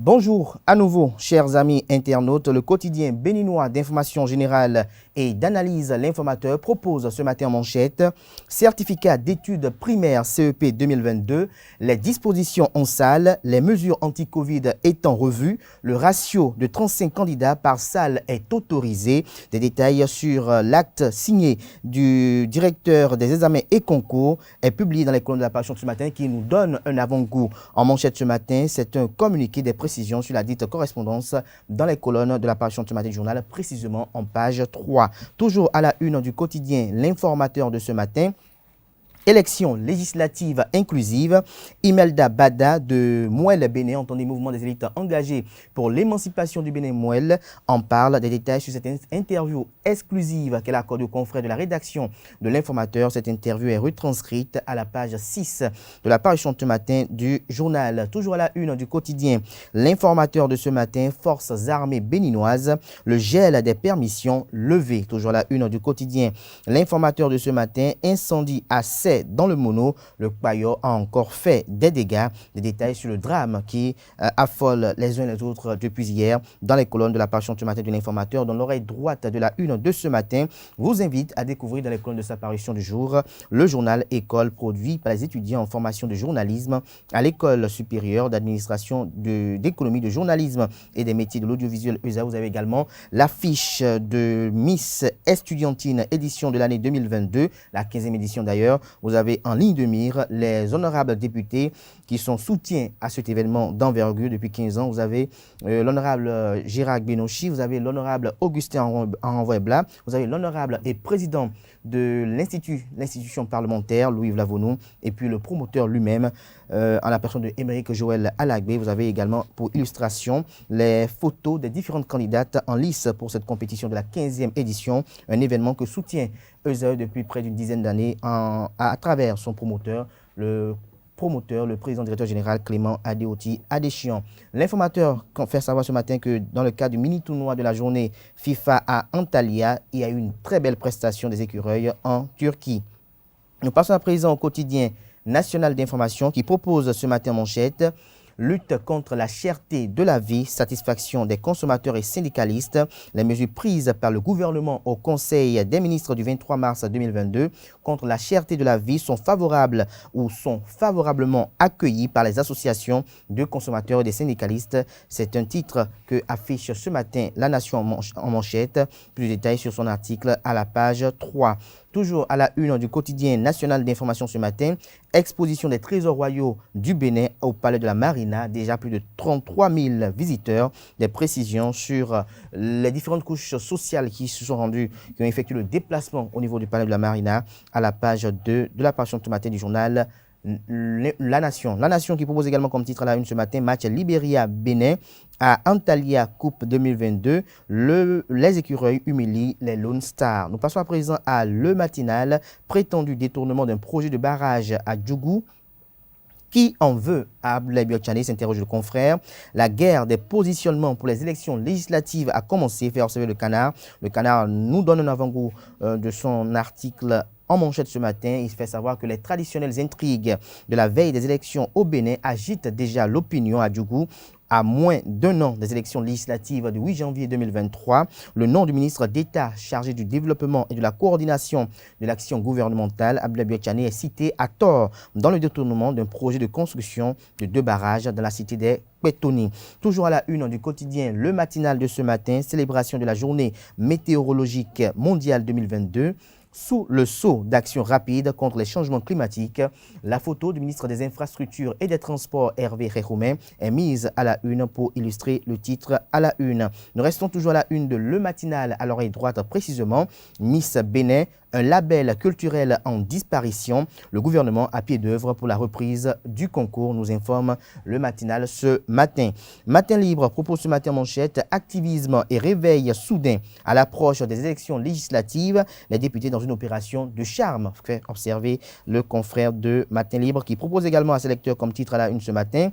Bonjour à nouveau, chers amis internautes. Le quotidien béninois d'information générale et d'analyse L'Informateur propose ce matin en manchette certificat d'études primaires CEP 2022, les dispositions en salle, les mesures anti-Covid étant revues, le ratio de 35 candidats par salle est autorisé. Des détails sur l'acte signé du directeur des examens et concours est publié dans les colonnes de la parution de ce matin qui nous donne un avant-goût en manchette ce matin. C'est un communiqué des précisions sur la dite correspondance dans les colonnes de la parution de ce matin du journal, précisément en page 3. Toujours à la une du quotidien L'Informateur de ce matin. Élection législative inclusive, Imelda Bada de Mouel Bénin, entendez mouvement des élites engagées pour l'émancipation du Bénin Mouel, en parle. Des détails sur cette interview exclusive qu'elle accorde aux confrères de la rédaction de L'Informateur. Cette interview est retranscrite à la page 6 de la parution de ce matin du journal. Toujours à la une du quotidien L'Informateur de ce matin, forces armées béninoises, le gel des permissions levé. Toujours à la une du quotidien L'Informateur de ce matin, incendie à 7 dans le Mono, le Payo a encore fait des dégâts. Des détails sur le drame qui affole les uns les autres depuis hier dans les colonnes de la parution de ce matin de L'Informateur, dont l'oreille droite de la une de ce matin vous invite à découvrir dans les colonnes de sa parution du jour le journal École produit par les étudiants en formation de journalisme à l'École supérieure d'administration d'économie de journalisme et des métiers de l'audiovisuel ESA. Vous avez également l'affiche de Miss Estudiantine édition de l'année 2022, la 15e édition d'ailleurs. Vous avez en ligne de mire les honorables députés qui sont soutiens à cet événement d'envergure depuis 15 ans. Vous avez l'honorable Gérard Benochi, vous avez l'honorable Augustin Envoy-Blas, vous avez l'honorable et président de l'institution parlementaire, Louis Vlavonou, et puis le promoteur lui-même, en la personne de Émeric Joël Alagbé. Vous avez également pour illustration les photos des différentes candidates en lice pour cette compétition de la 15e édition, un événement que soutient ESE depuis près d'une dizaine d'années à travers son promoteur, le président directeur général Clément Adéoti Adéchian. L'Informateur fait savoir ce matin que dans le cadre du mini-tournoi de la journée FIFA à Antalya, il y a eu une très belle prestation des écureuils en Turquie. Nous passons à présent au quotidien national d'information qui propose ce matin en manchette lutte contre la cherté de la vie, satisfaction des consommateurs et syndicalistes. Les mesures prises par le gouvernement au Conseil des ministres du 23 mars 2022 contre la cherté de la vie sont favorables ou sont favorablement accueillies par les associations de consommateurs et des syndicalistes. C'est un titre que affiche ce matin La Nation en manchette. Plus de détails sur son article à la page 3. Toujours à la une du quotidien national d'information ce matin, exposition des trésors royaux du Bénin au Palais de la Marina. Déjà plus de 33 000 visiteurs. Des précisions sur les différentes couches sociales qui se sont rendues, qui ont effectué le déplacement au niveau du Palais de la Marina à la page 2 de la parution de ce matin du journal La Nation. La Nation qui propose également comme titre à la une ce matin, match Libéria-Bénin à Antalya Coupe 2022. Les écureuils humilient les Lone Stars. Nous passons à présent à Le Matinal, prétendu détournement d'un projet de barrage à Djougou. Qui en veut à Abdoulaye Biotchane, s'interroge le confrère. La guerre des positionnements pour les élections législatives a commencé, fait observer le Canard. Le Canard nous donne un avant-goût de son article en manchette ce matin. Il fait savoir que les traditionnelles intrigues de la veille des élections au Bénin agitent déjà l'opinion à Djougou. À moins d'un an des élections législatives du 8 janvier 2023, le nom du ministre d'État chargé du développement et de la coordination de l'action gouvernementale, Abdoulaye Biotchane, est cité à tort dans le détournement d'un projet de construction de 2 barrages dans la cité des Pétoni. Toujours à la une du quotidien Le Matinal de ce matin, célébration de la journée météorologique mondiale 2022. Sous le sceau d'action rapide contre les changements climatiques, la photo du ministre des Infrastructures et des Transports, Hervé Réhoumen, est mise à la une pour illustrer le titre à la une. Nous restons toujours à la une de Le Matinal, à l'oreille droite précisément. Miss Bénin, un label culturel en disparition. Le gouvernement à pied d'œuvre pour la reprise du concours, nous informe Le Matinal ce matin. Matin Libre propose ce matin en manchette activisme et réveil soudain à l'approche des élections législatives. Les députés dans une opération de charme, fait observer le confrère de Matin Libre qui propose également à ses lecteurs comme titre à la une ce matin.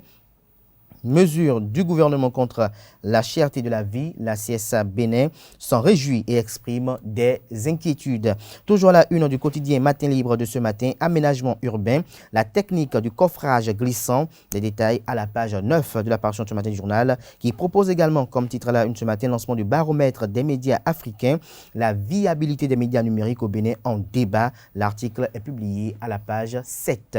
mesures du gouvernement contre la cherté de la vie, la CSA Bénin s'en réjouit et exprime des inquiétudes. Toujours à la une du quotidien Matin Libre de ce matin, aménagement urbain, la technique du coffrage glissant, les détails à la page 9 de la parution de ce matin du journal, qui propose également comme titre à la une ce matin, lancement du baromètre des médias africains, la viabilité des médias numériques au Bénin en débat. L'article est publié à la page 7.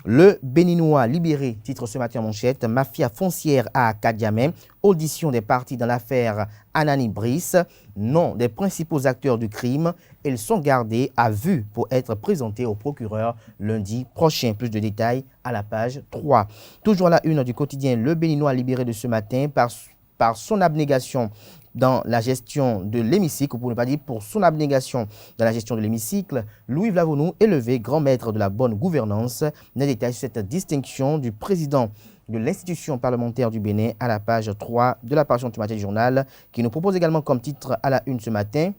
Le Béninois libéré, titre ce matin en manchette, mafia foncière à Kadiamé, audition des parties dans l'affaire Anani Brice, nom des principaux acteurs du crime. Ils sont gardés à vue pour être présentés au procureur lundi prochain. Plus de détails à la page 3. Toujours à la une du quotidien Le Béninois libéré de ce matin par son abnégation dans la gestion de l'hémicycle, ou pour ne pas dire pour son abnégation dans la gestion de l'hémicycle, Louis Vlavonou, élevé grand maître de la bonne gouvernance, ne détaille cette distinction du président de l'institution parlementaire du Bénin à la page 3 de la parution du matin du journal, qui nous propose également comme titre à la une ce matin,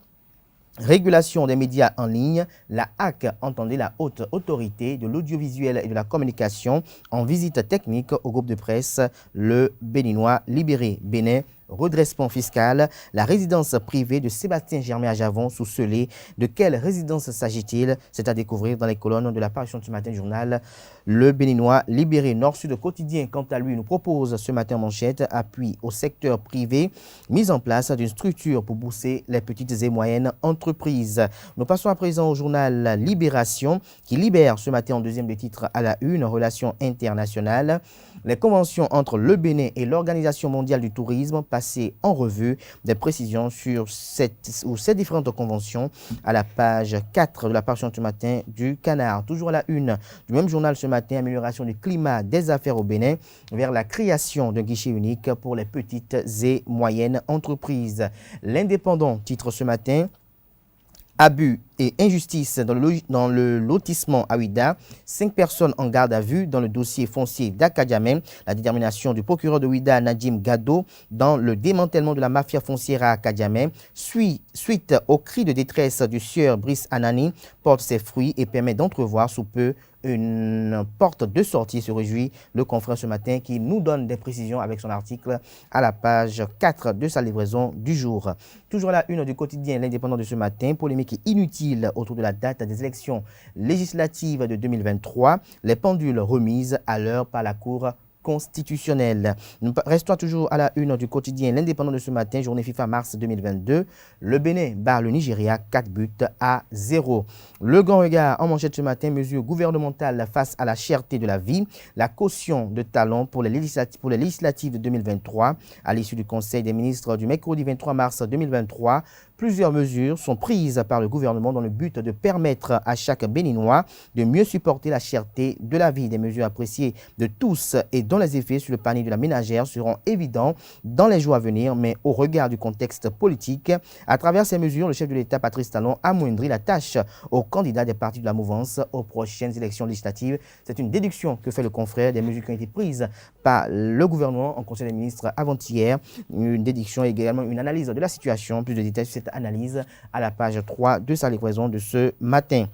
régulation des médias en ligne, la HAC, entendez la haute autorité de l'audiovisuel et de la communication, en visite technique au groupe de presse Le Béninois libéré. Bénin, redressement fiscal, la résidence privée de Sébastien Germain à Javon sous scellé. De quelle résidence s'agit-il? C'est à découvrir dans les colonnes de la parution de ce matin du journal Le Béninois libéré. Nord-Sud quotidien, quant à lui, nous propose ce matin en manchette appui au secteur privé, mise en place d'une structure pour booster les petites et moyennes entreprises. Nous passons à présent au journal Libération qui libère ce matin en deuxième de titre à la une, relations internationales. Les conventions entre le Bénin et l'Organisation mondiale du tourisme passées en revue, des précisions sur ces différentes conventions à la page 4 de la parution ce matin du Canard. Toujours à la une du même journal ce matin, amélioration du climat des affaires au Bénin vers la création d'un guichet unique pour les petites et moyennes entreprises. L'Indépendant titre ce matin, abus et injustice dans le lotissement à Ouida. 5 personnes en garde à vue dans le dossier foncier d'Akadiamé. La détermination du procureur de Ouida, Nadim Gado, dans le démantèlement de la mafia foncière à Akadiamé, suite au cri de détresse du sieur Brice Anani, porte ses fruits et permet d'entrevoir sous peu une porte de sortie, se réjouit le confrère ce matin qui nous donne des précisions avec son article à la page 4 de sa livraison du jour. Toujours à la une du quotidien L'Indépendant de ce matin, polémique inutile autour de la date des élections législatives de 2023, les pendules remises à l'heure par la Cour constitutionnelle. Nous restons toujours à la une du quotidien L'Indépendant de ce matin, journée FIFA mars 2022. Le Bénin bat le Nigeria 4-0. Le Grand Regard en manchette ce matin, mesures gouvernementales face à la cherté de la vie, la caution de talons pour les législatives de 2023. À l'issue du Conseil des ministres du mercredi 23 mars 2023, plusieurs mesures sont prises par le gouvernement dans le but de permettre à chaque Béninois de mieux supporter la cherté de la vie. Des mesures appréciées de tous et dont les effets sur le panier de la ménagère seront évidents dans les jours à venir, mais au regard du contexte politique. À travers ces mesures, le chef de l'État, Patrice Talon, amoindrit la tâche aux candidats des partis de la mouvance aux prochaines élections législatives. C'est une déduction que fait le confrère des mesures qui ont été prises par le gouvernement en Conseil des ministres avant-hier. Une déduction et également une analyse de la situation. Plus de détails sur cette analyse à la page 3 de sa livraison de ce matin.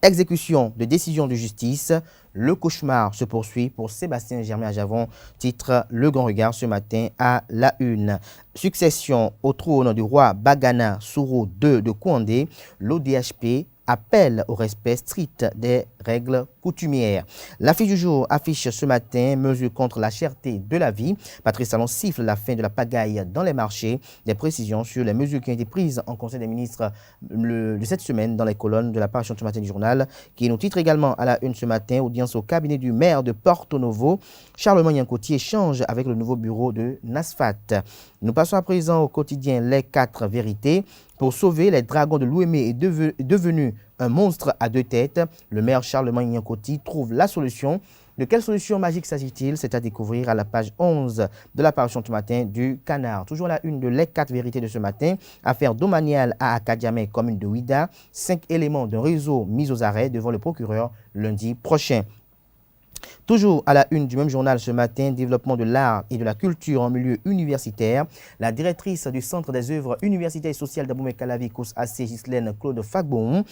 Exécution de décision de justice, le cauchemar se poursuit pour Sébastien Germain à Javon, titre Le Grand Regard ce matin à la une. Succession au trône du roi Bagana Souro II de Kouandé, l'ODHP appelle au respect strict des règles coutumières. L'affiche du jour affiche ce matin mesures contre la cherté de la vie. Patrice Talon siffle la fin de la pagaille dans les marchés. Des précisions sur les mesures qui ont été prises en Conseil des ministres de cette semaine dans les colonnes de la parution ce matin du journal, qui nous titre également à la une ce matin, audience au cabinet du maire de Porto Novo. Charlemagne Yancotti échange avec le nouveau bureau de NASFAT. Nous passons à présent au quotidien Les 4 vérités. Pour sauver les dragons de l'Ouémé est devenu un monstre à 2 têtes. Le maire Charlemagne Yancotti trouve la solution. De quelle solution magique s'agit-il? C'est à découvrir à la page 11 de la parution ce matin du Canard. Toujours la une de Les 4 vérités de ce matin. Affaire domaniale à Akadiamé, commune de Ouida. 5 éléments d'un réseau mis aux arrêts devant le procureur lundi prochain. Toujours à la une du même journal ce matin, développement de l'art et de la culture en milieu universitaire. La directrice du Centre des œuvres universitaires et sociales d'Abomey-Calavi, Kous AC Ghislaine Claude Fagbon,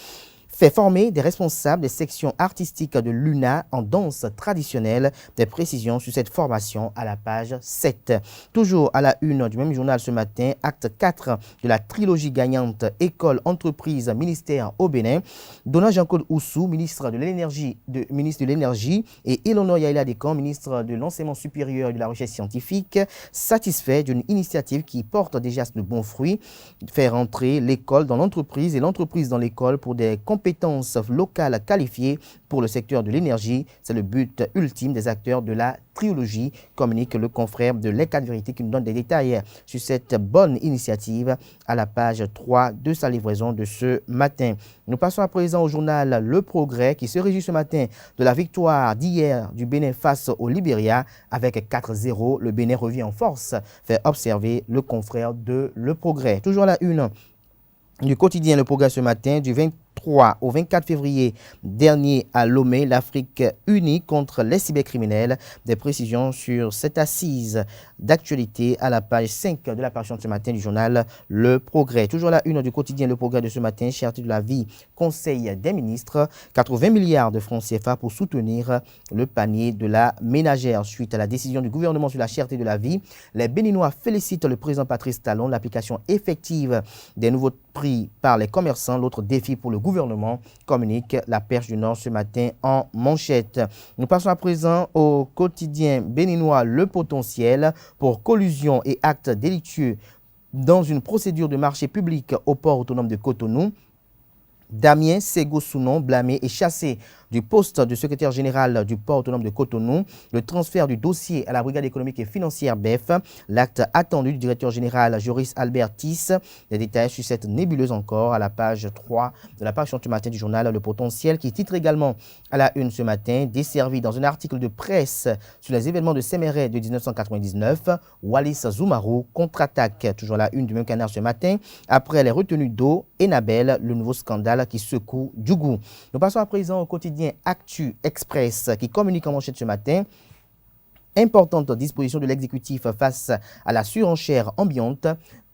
fait former des responsables des sections artistiques de l'UNA en danse traditionnelle. Des précisions sur cette formation à la page 7. Toujours à la une du même journal ce matin, acte 4 de la trilogie gagnante École, Entreprise, Ministère au Bénin. Donna Jean-Claude Oussou, ministre de l'Énergie, et Eleonore Yaila Descamps, ministre de l'Enseignement supérieur et de la Recherche scientifique, satisfait d'une initiative qui porte déjà de bons fruits, faire entrer l'école dans l'entreprise et l'entreprise dans l'école pour des compétences locales qualifiées pour le secteur de l'énergie. C'est le but ultime des acteurs de la trilogie, communique le confrère de l'Écat de Vérité qui nous donne des détails sur cette bonne initiative à la page 3 de sa livraison de ce matin. Nous passons à présent au journal Le Progrès qui se réjouit ce matin de la victoire d'hier du Bénin face au Libéria avec 4-0. Le Bénin revient en force, fait observer le confrère de Le Progrès. Toujours à la une du quotidien Le Progrès ce matin, du 23 au 24 février dernier à Lomé, l'Afrique unie contre les cybercriminels. Des précisions sur cette assise d'actualité à la page 5 de la parution de ce matin du journal Le Progrès. Toujours la une du quotidien Le Progrès de ce matin, cherté de la vie, Conseil des ministres, 80 milliards de francs CFA pour soutenir le panier de la ménagère. Suite à la décision du gouvernement sur la cherté de la vie, les Béninois félicitent le président Patrice Talon, l'application effective des nouveaux prix par les commerçants. L'autre défi pour le gouvernement, communique la Perche du Nord ce matin en manchette. Nous passons à présent au quotidien béninois Le Potentiel pour collusion et actes délictueux dans une procédure de marché public au port autonome de Cotonou. Damien Ségosounon, blâmé et chassé du poste de secrétaire général du port autonome de Cotonou. Le transfert du dossier à la brigade économique et financière BEF. L'acte attendu du directeur général Joris Albert Tiss. Des détails sur cette nébuleuse encore à la page 3 de la parution du matin du journal Le Potentiel qui titre également à la une ce matin, desservi dans un article de presse sur les événements de Séméret de 1999. Wallis Zoumarou contre-attaque. Toujours à la une du même canard ce matin. Après les retenues d'eau, Enabel, le nouveau scandale qui secoue Djougou. Nous passons à présent au quotidien Actu Express qui communique en manchette ce matin. Importante disposition de l'exécutif face à la surenchère ambiante.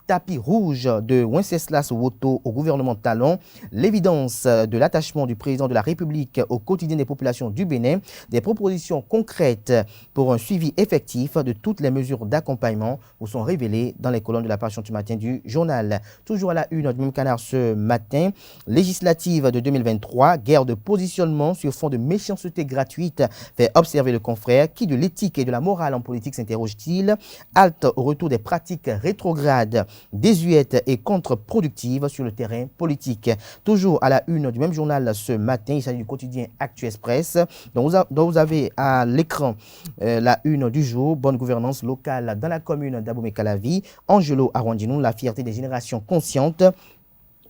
Tapis rouge de Wenceslas Woto au gouvernement Talon, l'évidence de l'attachement du président de la République au quotidien des populations du Bénin, des propositions concrètes pour un suivi effectif de toutes les mesures d'accompagnement vous sont révélées dans les colonnes de la parution du matin du journal. Toujours à la une du même canard ce matin, législative de 2023, guerre de positionnement sur fond de méchanceté gratuite, fait observer le confrère qui de l'éthique et de la morale en politique s'interroge-t-il, halte au retour des pratiques rétrogrades, désuète et contre-productive sur le terrain politique. Toujours à la une du même journal ce matin, il s'agit du quotidien Actu Express, dont vous avez à l'écran la une du jour, bonne gouvernance locale dans la commune d'Abomey-Calavi, Angelo Arwandinou, la fierté des générations conscientes.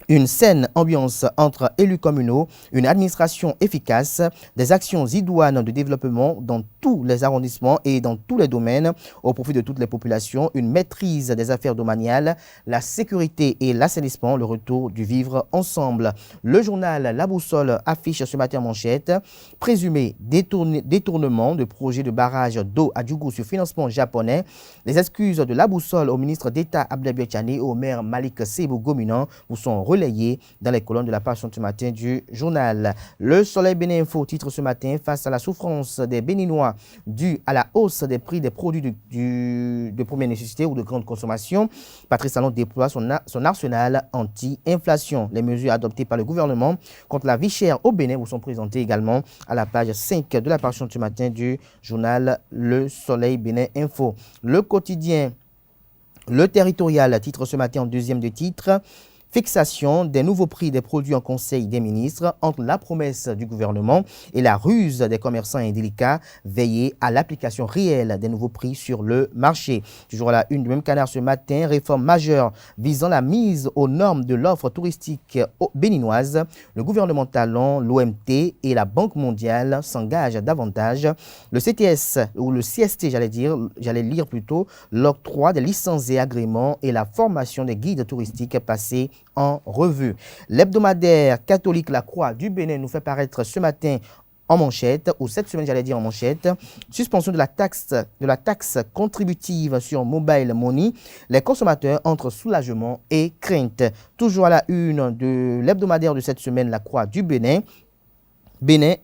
Une saine ambiance entre élus communaux, une administration efficace, des actions idoines de développement dans tous les arrondissements et dans tous les domaines au profit de toutes les populations, une maîtrise des affaires domaniales, la sécurité et l'assainissement, le retour du vivre ensemble. Le journal La Boussole affiche ce matin en manchette, présumé détournement de projet de barrage d'eau à Djougou sur financement japonais, les excuses de La Boussole au ministre d'État Abdel Biachane et au maire Malik Sebou Gominan vous sont relayés dans les colonnes de la page ce matin du journal. Le Soleil Bénin Info titre ce matin face à la souffrance des Béninois due à la hausse des prix des produits de première nécessité ou de grande consommation. Patrice Talon déploie son arsenal anti-inflation. Les mesures adoptées par le gouvernement contre la vie chère au Bénin vous sont présentées également à la page 5 de la page ce matin du journal Le Soleil Bénin Info. Le quotidien Le Territorial titre ce matin en deuxième de titre. Fixation des nouveaux prix des produits en Conseil des ministres entre la promesse du gouvernement et la ruse des commerçants indélicats, veiller à l'application réelle des nouveaux prix sur le marché. Toujours à la une du même canard ce matin, réforme majeure visant la mise aux normes de l'offre touristique béninoise. Le gouvernement Talon, l'OMT et la Banque mondiale s'engagent davantage. Le CTS ou le CST, j'allais lire plutôt, l'octroi des licences et agréments et la formation des guides touristiques passés en revue. L'hebdomadaire catholique La Croix du Bénin nous fait paraître ce matin En manchette, ou cette semaine j'allais dire en manchette, suspension de la taxe contributive sur mobile money, les consommateurs entre soulagement et crainte. Toujours à la une de l'hebdomadaire de cette semaine, La Croix du Bénin,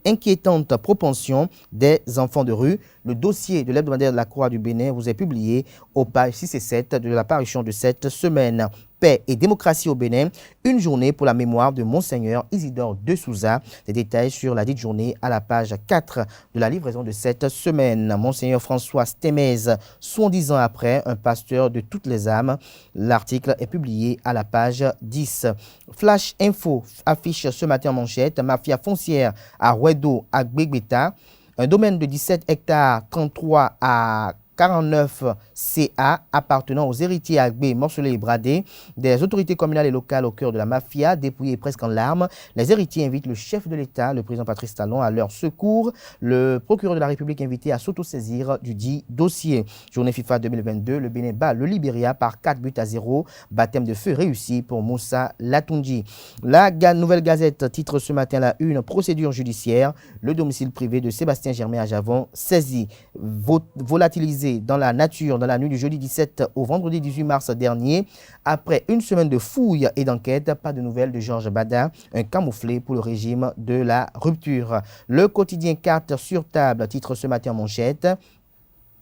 inquiétante propension des enfants de rue. Le dossier de l'hebdomadaire de La Croix du Bénin vous est publié aux pages 6 et 7 de la parution de cette semaine. Paix et démocratie au Bénin, une journée pour la mémoire de Monseigneur Isidore de Souza. Des détails sur la dite journée à la page 4 de la livraison de cette semaine. Monseigneur François Stémez, 70 ans après, un pasteur de toutes les âmes. L'article est publié à la page 10. Flash Info affiche ce matin en manchette, mafia foncière à Rouedo, à Gbégbéta. Un domaine de 17 hectares, 33 à 49 CA appartenant aux héritiers Agbé, morcelés et bradés, des autorités communales et locales au cœur de la mafia, dépouillés presque en larmes. Les héritiers invitent le chef de l'État, le président Patrice Talon, à leur secours. Le procureur de la République invité à s'autosaisir du dit dossier. Journée FIFA 2022, le Bénin bat le Libéria par 4-0. Baptême de feu réussi pour Moussa Latoundji. La Nouvelle Gazette titre ce matin la une, procédure judiciaire. Le domicile privé de Sébastien Germain à Javon saisi, volatilisé dans la nature dans la nuit du jeudi 17 au vendredi 18 mars dernier. Après une semaine de fouilles et d'enquête, pas de nouvelles de Georges Bada, un camouflé pour le régime de la rupture. Le quotidien 4 sur table titre ce matin en manchette.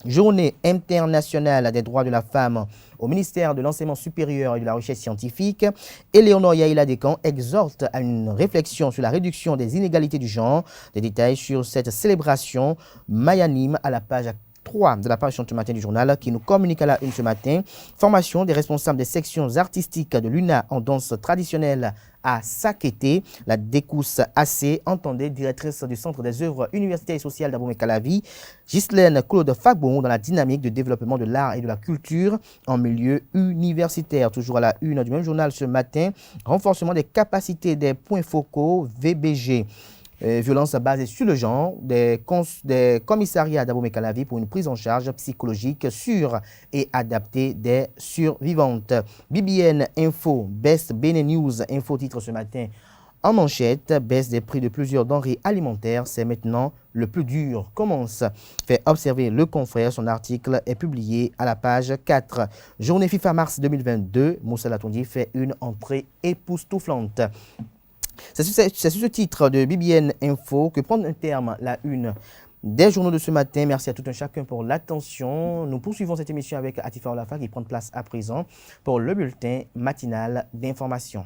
Journée internationale des droits de la femme au ministère de l'Enseignement supérieur et de la Recherche scientifique. Éléonore Yaïla Descamps exhorte à une réflexion sur la réduction des inégalités du genre. Des détails sur cette célébration mayanime à la page 3 de la parution ce matin du journal qui nous communique à la une ce matin. Formation des responsables des sections artistiques de l'UNA en danse traditionnelle à Sakété. La Décousse AC, entendez, directrice du Centre des œuvres universitaires et sociales d'Abomey-Calavi. Ghislaine Claude Fagbon dans la dynamique de développement de l'art et de la culture en milieu universitaire. Toujours à la une du même journal ce matin. Renforcement des capacités des points focaux VBG. Violence basée sur le genre, des commissariats d'Abomey-Calavi pour une prise en charge psychologique sûre et adaptée des survivantes. BBN Info, Best Bénin News Info titre ce matin en manchette, baisse des prix de plusieurs denrées alimentaires, c'est maintenant le plus dur commence. Fait observer le confrère, son article est publié à la page 4. Journée FIFA mars 2022, Moussa Latoundji fait une entrée époustouflante. C'est sur ce titre de BBN Info que prend un terme la une des journaux de ce matin. Merci à tout un chacun pour l'attention. Nous poursuivons cette émission avec Atifa Olafa qui prend place à présent pour le bulletin matinal d'information.